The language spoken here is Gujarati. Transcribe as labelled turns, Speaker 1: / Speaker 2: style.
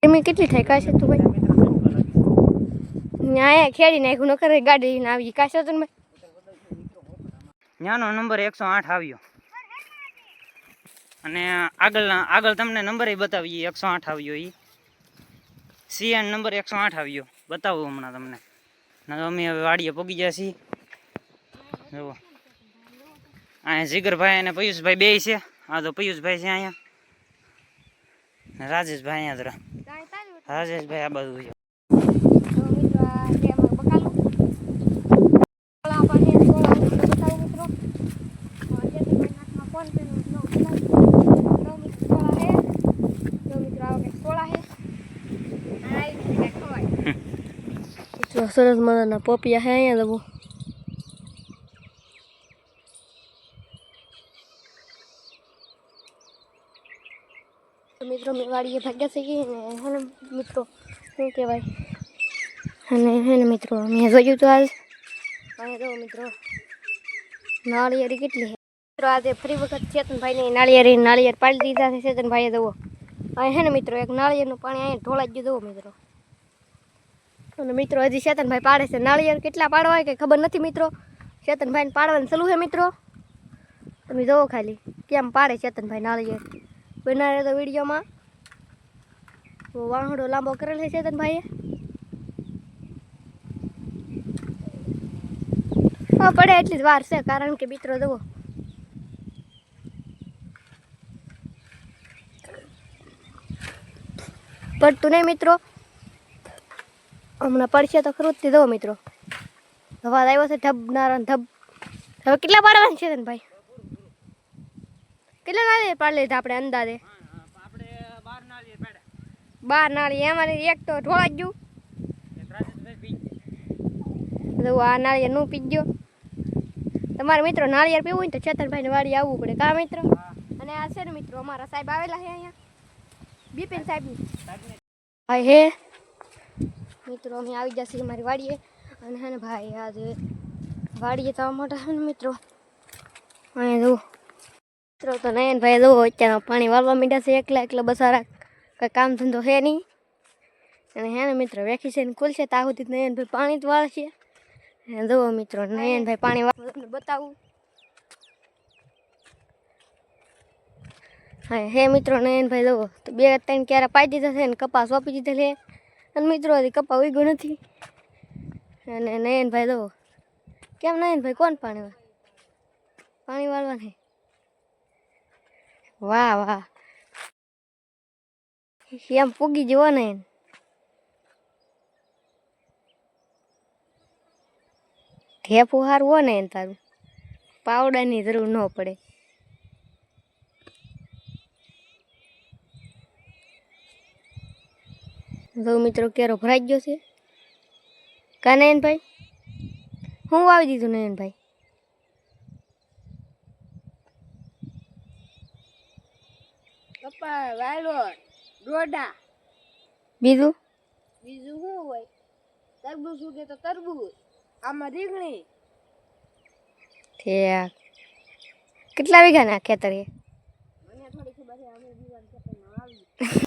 Speaker 1: એમની કેટલી થાય કાશે તું ભાઈ ન્યા ખેડી નાખ્યું ન કરે ગાડી લઈને આવી કાશે તું ભાઈ
Speaker 2: ન્યાનો નંબર 108 આવ્યો અને આગળ તમને નંબર બતાવીએ 108 આવ્યો ઈ સીએન નંબર 108 આવ્યો બતાવું હમણાં તમને અમે હવે વાડીએ પગી ગયા છીએ જુઓ અહીંયા જીગરભાઈ અને પિયુષભાઈ બે છે આ તો પિયુષભાઈ છે અહીંયા રાજેશભાઈ અહીંયા જરા રાજેશભાઈ આ બાજુ છે
Speaker 1: સરસ મજાના પોપિયા હે અહીંયા જવું મિત્રો મેં વાડીએ ભાગ્યા છે ને હે મિત્રો શું કહેવાય અને હે ને મિત્રો મેં જોયું તો આજ અહીંયા જો મિત્રો નાળિયેરી કેટલી છે મિત્રો આજે ફરી વખત ચેતનભાઈને નાળિયેર પાડી દીધા છે ચેતનભાઈએ જુઓ અહીં હે ને મિત્રો એક નાળિયેરનું પાણી અહીંયા ઢોળાઈ ગયું જુઓ મિત્રો અને મિત્રો હજી ચેતનભાઈ પાડે છે નાળિયેર કેટલા પાડવા હોય કંઈ ખબર નથી મિત્રો ચેતનભાઈને પાડવાનું ચાલુ છે મિત્રો તમે જુઓ ખાલી કેમ પાડે ચેતનભાઈ નાળિયેર બનાવે તો વિડીયોમાં વાહડો લાંબો કરેલ છે ચેતનભાઈએ હા પડે એટલી જ વાર છે કારણ કે મિત્રો જુઓ પડતું નહીં મિત્રો હમણાં પડશે તો ખરું જ દો મિત્રો અવાજ આવ્યો છે ધબનારા ધબ હવે કેટલા પાડવાના છે ને ભાઈ કેટલા નાળિયેર પાડી લીધા આપણે અંદાજે 12 નાળિયેર એમાં એક તો ઢોળા ગયું આ નાળિયેર નું પી ગયો તમારે મિત્રો નાળિયેર પીવું હોય તો ચેતનભાઈ ની વાડી આવવું પડે કા મિત્રો અને આ છે ને મિત્રો અમારા સાહેબ આવેલા છે અહીંયા બિપિન સાહેબ હા હે મિત્રો અમે આવી જશે મારી વાડીએ અને હે ને ભાઈ આજે વાડીએ તો મોટા છે ને મિત્રો અહીંયા જુઓ મિત્રો તો નયન ભાઈ જુઓ અત્યારે પાણી વાળવા માંડ્યા છે એકલા બસારા કંઈ કામ ધંધો છે નહીં અને હે ને મિત્રો વેકેશન ખુલશે ત્યાં સુધી નયન ભાઈ પાણી જ વાળશે જુઓ મિત્રો નયન ભાઈ પાણી વાળવા બતાવું હા હે મિત્રો નયન ભાઈ જુઓ તો 2-3 ક્યારે પાઈ દીધા છે ને કપાસ વાપી દીધેલ છે અને મિત્રો હજી કપા ઉગ્યો નથી અને નયનભાઈ જુઓ કેમ નયનભાઈ કોણ પાણી વાળવા વાહ વાહ એમ પૂગી જવો ને ઢેપું સારું હોય ને તારું પાવડાની જરૂર ન પડે જો મિત્રો કેરો ભરાઈ ગયો છે કા નયનભાઈ હું વાવી દીધું નયનભાઈ કપા વાલો ડોડા બીજું શું હોય તરબૂચ ઉગે તો તરબૂચ આમાં રીંગણી ઠીક કેટલા વીઘા ના ખેતર મને થોડી ખબર છે અમે દીવાન ખેતરમાં આવી